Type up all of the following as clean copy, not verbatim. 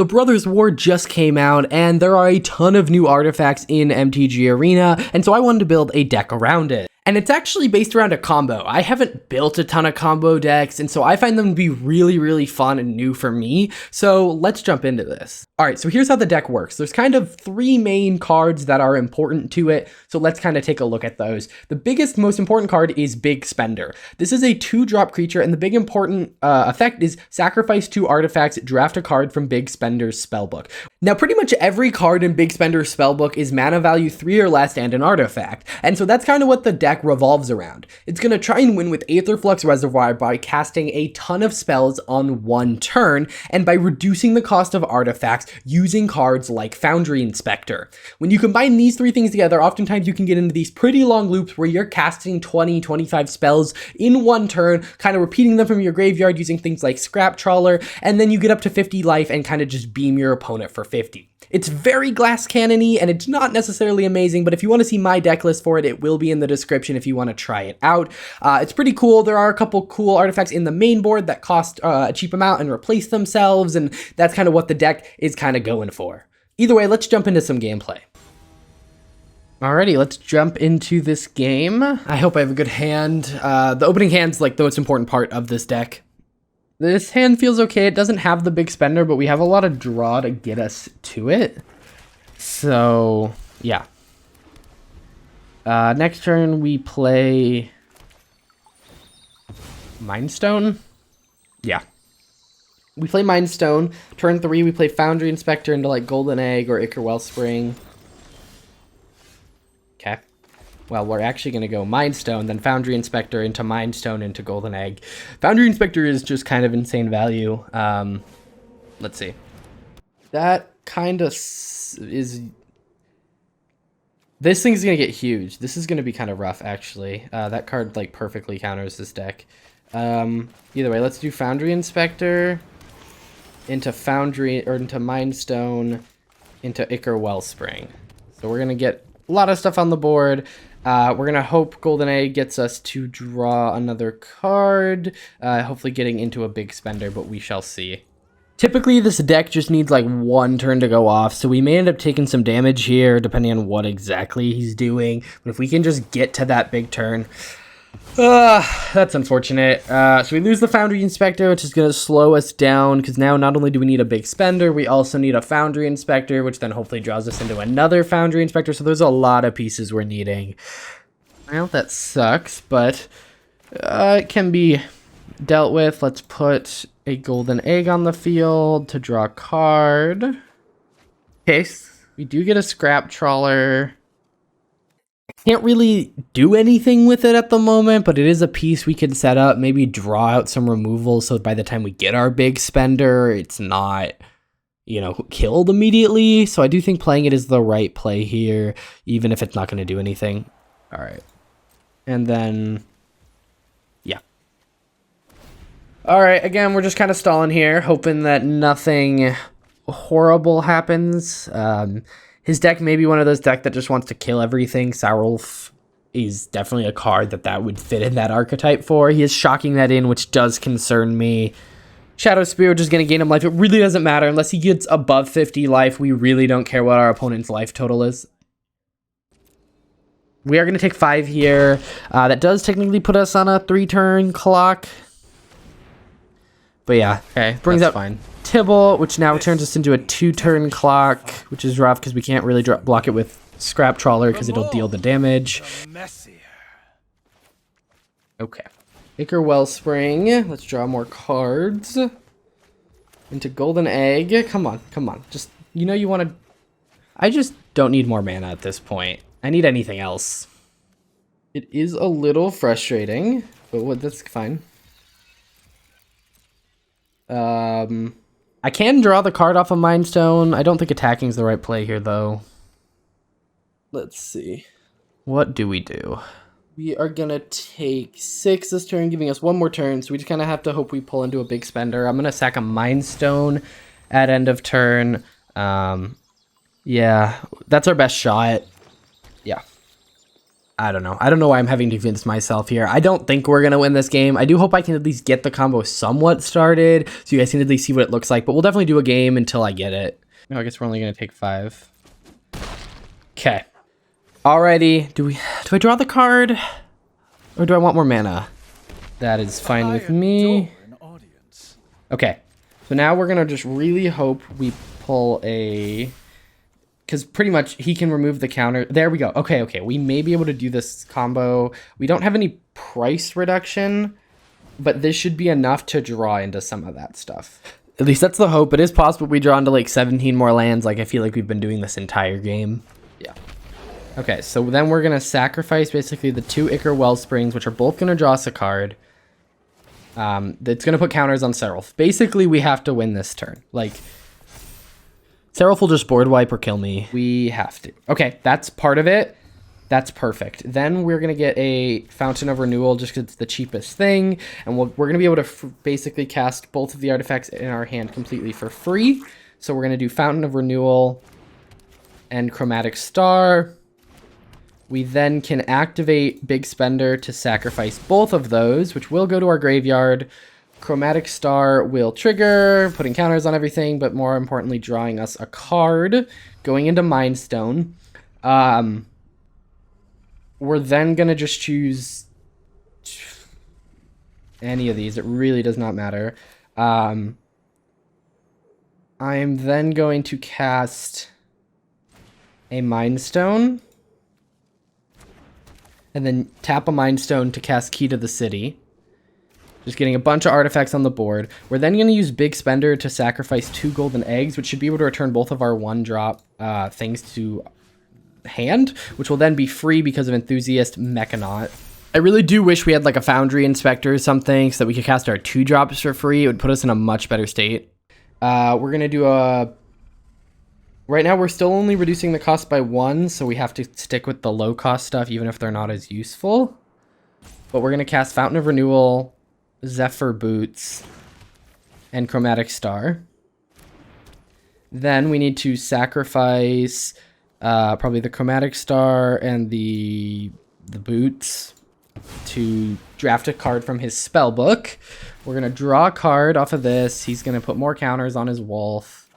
The Brothers War just came out, and there are a ton of new artifacts in MTG Arena, and so I wanted to build a deck around it. And it's actually based around a combo. I haven't built a ton of combo decks, and so I find them to be really, really fun and new for me. So let's jump into this. All right, so here's how the deck works. There's kind of three main cards that are important to it, so let's kind of take a look at those. The biggest, most important card is Big Spender. This is a 2-drop creature, and the big important effect is sacrifice 2 artifacts, draft a card from Big Spender's spellbook. Now, pretty much every card in Big Spender's spellbook is mana value 3 or less and an artifact, and so that's kind of what the deck revolves around. It's going to try and win with Aetherflux Reservoir by casting a ton of spells on one turn, and by reducing the cost of artifacts using cards like Foundry Inspector. When you combine these three things together, oftentimes you can get into these pretty long loops where you're casting 20-25 spells in one turn, kind of repeating them from your graveyard using things like Scrap Trawler, and then you get up to 50 life and kind of just beam your opponent for 50. It's very glass cannon-y, and it's not necessarily amazing, but if you want to see my deck list for it, it will be in the description if you want to try it out. It's pretty cool. There are a couple cool artifacts in the main board that cost a cheap amount and replace themselves, and that's kind of what the deck is kind of going for. Either way, let's jump into some gameplay. Alrighty, let's jump into this game. I hope I have a good hand. The opening hand's like the most important part of this deck. This hand feels okay. It doesn't have the big spender, but we have a lot of draw to get us to it. So, yeah. Next turn, we play Mindstone. Yeah. We play Mindstone. Turn 3, we play Foundry Inspector into like Golden Egg or Ichor Wellspring. Okay. Well, we're actually going to go Mindstone, then Foundry Inspector into Mindstone into Golden Egg. Foundry Inspector is just kind of insane value. Let's see. That kind of is... This thing's going to get huge. This is going to be kind of rough, actually. That card, like, perfectly counters this deck. Either way, let's do Foundry Inspector into Foundry, or into Mindstone into Ichor Wellspring. So we're going to get a lot of stuff on the board. We're going to hope Golden Egg gets us to draw another card, hopefully getting into a big spender, but we shall see. Typically, this deck just needs like one turn to go off, so we may end up taking some damage here, depending on what exactly he's doing. But if we can just get to that big turn, that's unfortunate. So we lose the Foundry Inspector, which is going to slow us down, because now not only do we need a big spender, we also need a Foundry Inspector, which then hopefully draws us into another Foundry Inspector. So there's a lot of pieces we're needing. Well, that sucks, but it can be dealt with. Let's put a Golden Egg on the field to draw a card. Okay, we do get a Scrap Trawler. Can't really do anything with it at the moment, but it is a piece we can set up, maybe draw out some removals so by the time we get our big spender, it's not, you know, killed immediately. So I do think playing it is the right play here, even if it's not going to do anything. All right. And then, yeah. All right, again, we're just kind of stalling here, hoping that nothing horrible happens. His deck may be one of those decks that just wants to kill everything. Sourwolf is definitely a card that would fit in that archetype for. He is shocking that in, which does concern me. Shadow Spear just going to gain him life. It really doesn't matter. Unless he gets above 50 life, we really don't care what our opponent's life total is. We are going to take 5 here. That does technically put us on a 3-turn clock. But yeah, okay, brings up fine. Tibble, which now turns us into a 2-turn clock, which is rough because we can't really block it with Scrap Trawler because it'll deal the damage. Okay. Ichor Wellspring. Let's draw more cards. Into Golden Egg. Come on, come on. Just, you know you want to... I just don't need more mana at this point. I need anything else. It is a little frustrating, but that's fine. I can draw the card off of Mindstone. I don't think attacking is the right play here, though. Let's see. What do we do? We are going to take 6 this turn, giving us 1 more turn, so we just kind of have to hope we pull into a big spender. I'm going to sack a Mindstone at end of turn. Yeah, that's our best shot. Yeah. I don't know. I don't know why I'm having to convince myself here. I don't think we're going to win this game. I do hope I can at least get the combo somewhat started so you guys can at least see what it looks like. But we'll definitely do a game until I get it. No, I guess we're only going to take 5. Okay. Alrighty. Do I draw the card? Or do I want more mana? That is fine with me. Okay. So now we're going to just really hope we pull a... Because pretty much he can remove the counter. There we go. Okay. We may be able to do this combo. We don't have any price reduction, but this should be enough to draw into some of that stuff. At least that's the hope. It is possible we draw into like 17 more lands. Like I feel like we've been doing this entire game. Yeah. Okay, so then we're going to sacrifice basically the 2 Ichor Wellsprings, which are both going to draw us a card. That's going to put counters on Seraph. Basically, we have to win this turn. Like... Seraph will just board wipe or kill me. We have to. Okay, that's part of it. That's perfect. Then we're going to get a Fountain of Renewal just because it's the cheapest thing. And we're going to be able to basically cast both of the artifacts in our hand completely for free. So we're going to do Fountain of Renewal and Chromatic Star. We then can activate Big Spender to sacrifice both of those, which will go to our graveyard. Chromatic Star will trigger, putting counters on everything, but more importantly, drawing us a card, going into Mind Stone. We're then going to just choose any of these. It really does not matter. I am then going to cast a Mind Stone, and then tap a Mind Stone to cast Key to the City. Just getting a bunch of artifacts on the board. We're then going to use Big Spender to sacrifice 2 golden eggs, which should be able to return both of our 1-drop things to hand, which will then be free because of Enthusiast Mechanaut. I really do wish we had like a Foundry Inspector or something so that we could cast our 2-drops for free. It would put us in a much better state. We're going to do a... Right now, we're still only reducing the cost by 1, so we have to stick with the low-cost stuff, even if they're not as useful. But we're going to cast Fountain of Renewal, Zephyr Boots, and Chromatic Star. Then we need to sacrifice probably the Chromatic Star and the Boots to draft a card from his spell book. We're going to draw a card off of this. He's going to put more counters on his Wolf.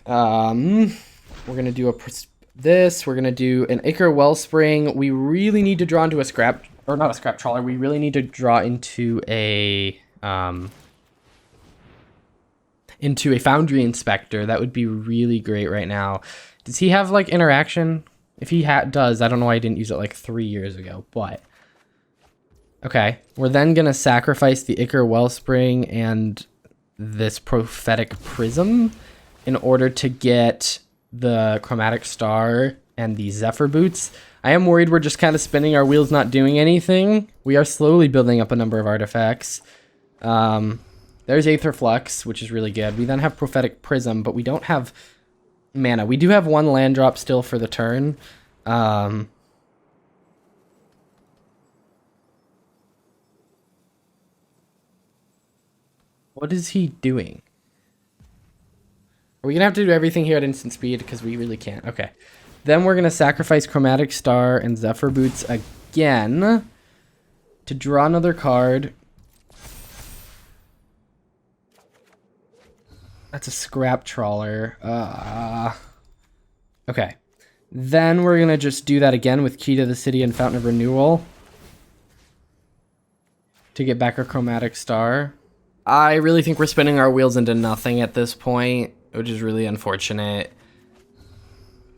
We're going to do we're going to do an Ichor Wellspring. We really need to draw into a scrap... Or not a scrap trawler. We really need to draw into a Foundry Inspector. That would be really great right now. Does he have like interaction? If he does, I don't know why I didn't use it like 3 years ago. But okay, we're then gonna sacrifice the Ichor Wellspring and this Prophetic Prism in order to get the Chromatic Star and the Zephyr Boots. I am worried we're just kind of spinning our wheels, not doing anything. We are slowly building up a number of artifacts. There's Aether Flux, which is really good. We then have Prophetic Prism, but we don't have mana. We do have 1 land drop still for the turn. What is he doing? Are we going to have to do everything here at instant speed? Because we really can't. Okay. Then we're going to sacrifice Chromatic Star and Zephyr Boots again to draw another card. That's a Scrap Trawler. Okay. Then we're going to just do that again with Key to the City and Fountain of Renewal to get back our Chromatic Star. I really think we're spinning our wheels into nothing at this point, which is really unfortunate.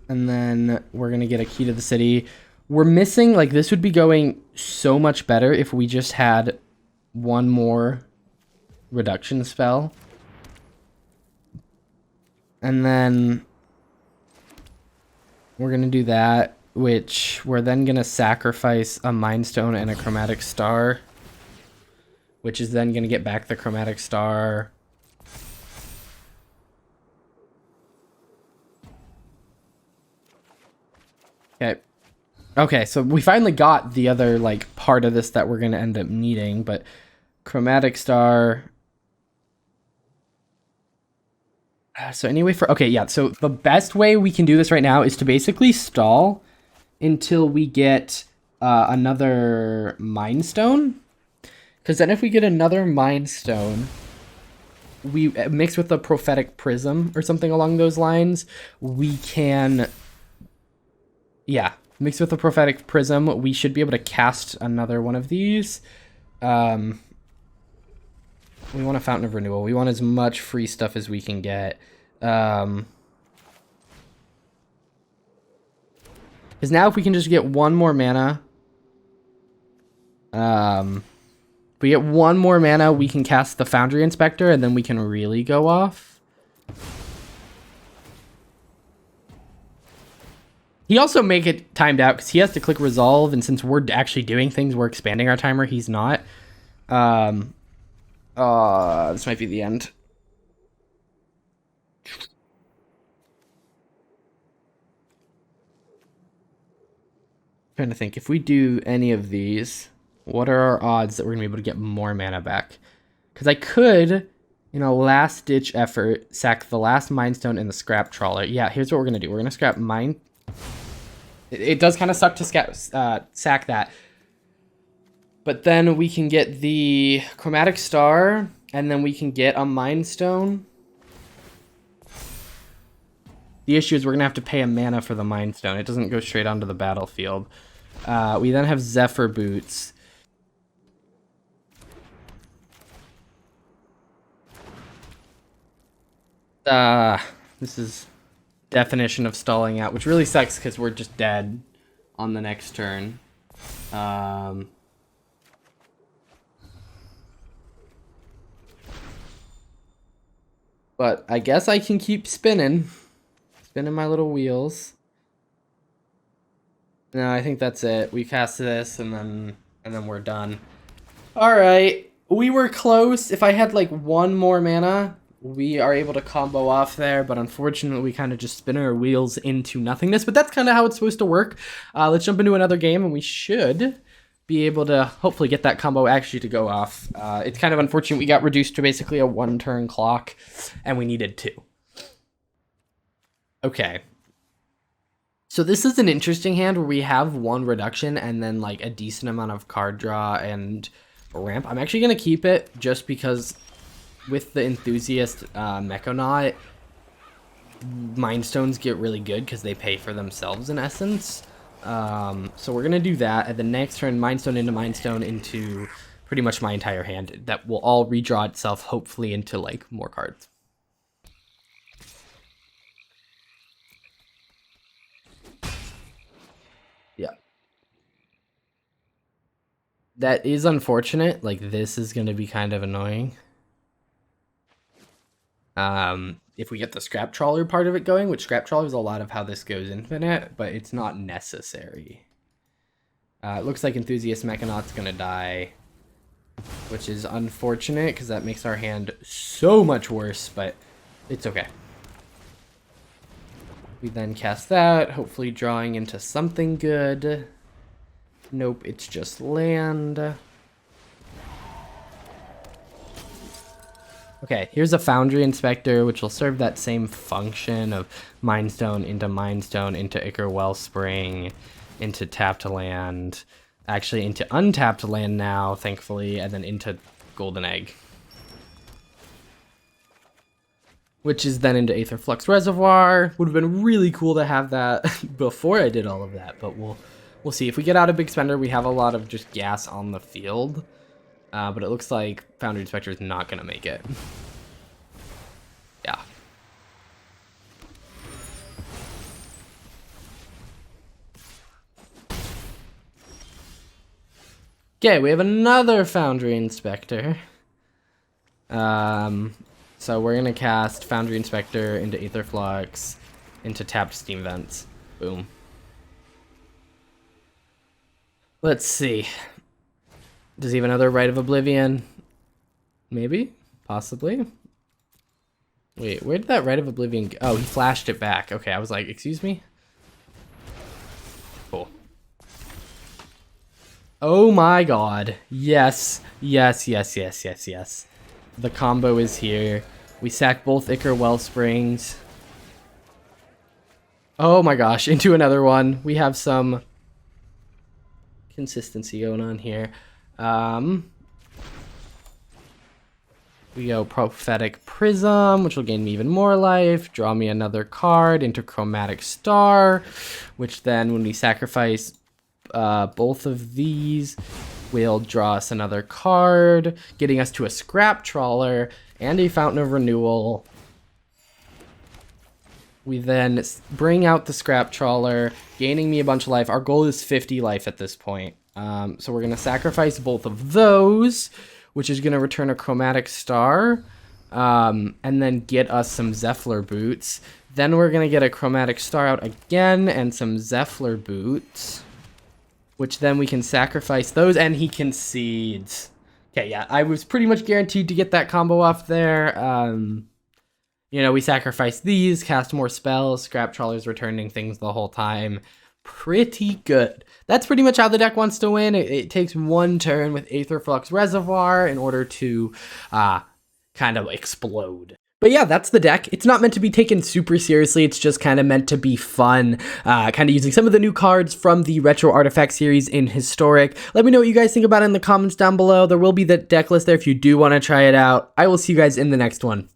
And then we're going to get a Key to the City. We're missing, like, this would be going so much better if we just had 1 more reduction spell. And then we're going to do that, which we're then going to sacrifice a Mind Stone and a Chromatic Star, which is then going to get back the Chromatic Star. Okay. Okay, so we finally got the other, like, part of this that we're going to end up needing, but Chromatic Star. So anyway, okay, yeah, so the best way we can do this right now is to basically stall until we get another Mind Stone. Because then if we get another Mind Stone, we mix with a Prophetic Prism or something along those lines, we can... Yeah, mix with a Prophetic Prism, we should be able to cast another one of these. We want a Fountain of Renewal. We want as much free stuff as we can get. Because now if we can just get one more mana... if we get one more mana, we can cast the Foundry Inspector, and then we can really go off. He also make it timed out because he has to click resolve, and since we're actually doing things, we're expanding our timer. He's not. This might be the end. Trying to think, if we do any of these, what are our odds that we're gonna be able to get more mana back? Because I could, in a last-ditch effort, sack the last Mind Stone and the Scrap Trawler. Yeah, here's what we're gonna do. We're gonna scrap Mind... It does kind of suck to sack that. But then we can get the Chromatic Star, and then we can get a Mind Stone. The issue is we're going to have to pay a mana for the Mind Stone. It doesn't go straight onto the battlefield. We then have Zephyr Boots. This is definition of stalling out, which really sucks because we're just dead on the next turn. But I guess I can keep spinning my little wheels. No, I think that's it. We cast this and then we're done. All right, we were close. If I had like one more mana, we are able to combo off there, but unfortunately we kind of just spin our wheels into nothingness, but that's kind of how it's supposed to work. Let's jump into another game and we should be able to hopefully get that combo actually to go off. It's kind of unfortunate we got reduced to basically a one-turn clock and we needed two. Okay. So this is an interesting hand where we have one reduction and then like a decent amount of card draw and a ramp. I'm actually going to keep it just because with the Enthusiast Mechonaut, Mind Stones get really good because they pay for themselves in essence. So we're going to do that. At the next turn, Mind Stone into pretty much my entire hand. That will all redraw itself, hopefully, into like more cards. Yeah. That is unfortunate. Like, this is going to be kind of annoying. If we get the Scrap Trawler part of it going, which Scrap Trawler is a lot of how this goes infinite, but it's not necessary. It looks like Enthusiast Mechonaut's gonna die, which is unfortunate because that makes our hand so much worse, but it's okay. We then cast that, hopefully drawing into something good. Nope, it's just land. Okay, here's a Foundry Inspector, which will serve that same function of Mind Stone into Ichor Wellspring, into tapped land, actually into untapped land now, thankfully, and then into Golden Egg. Which is then into Aether Flux Reservoir. Would have been really cool to have that before I did all of that, but we'll see. If we get out a big spender, we have a lot of just gas on the field. But it looks like Foundry Inspector is not going to make it. Yeah. Okay, we have another Foundry Inspector. So we're going to cast Foundry Inspector into Aether Flux, into tapped Steam Vents. Boom. Let's see. Does he have another Rite of Oblivion? Maybe? Possibly? Wait, where did that Rite of Oblivion go? Oh, he flashed it back. Okay, I was like, excuse me? Cool. Oh my god. Yes. Yes, yes, yes, yes, yes. The combo is here. We sack both Ichor Wellsprings. Oh my gosh, into another one. We have some consistency going on here. We go Prophetic Prism, which will gain me even more life. Draw me another card into Chromatic Star, which then when we sacrifice both of these, will draw us another card, getting us to a Scrap Trawler and a Fountain of Renewal. We then bring out the Scrap Trawler, gaining me a bunch of life. Our goal is 50 life at this point. So we're going to sacrifice both of those, which is going to return a Chromatic Star, and then get us some Zephyr Boots. Then we're going to get a Chromatic Star out again and some Zephyr Boots, which then we can sacrifice those, and he concedes. Okay, yeah, I was pretty much guaranteed to get that combo off there. You know, we sacrifice these, cast more spells, Scrap Trawler's returning things the whole time. Pretty good. That's pretty much how the deck wants to win. It takes one turn with Aetherflux Reservoir in order to kind of explode. But yeah, that's the deck. It's not meant to be taken super seriously. It's just kind of meant to be fun, kind of using some of the new cards from the Retro Artifact series in Historic. Let me know what you guys think about it in the comments down below. There will be the deck list there if you do want to try it out. I will see you guys in the next one.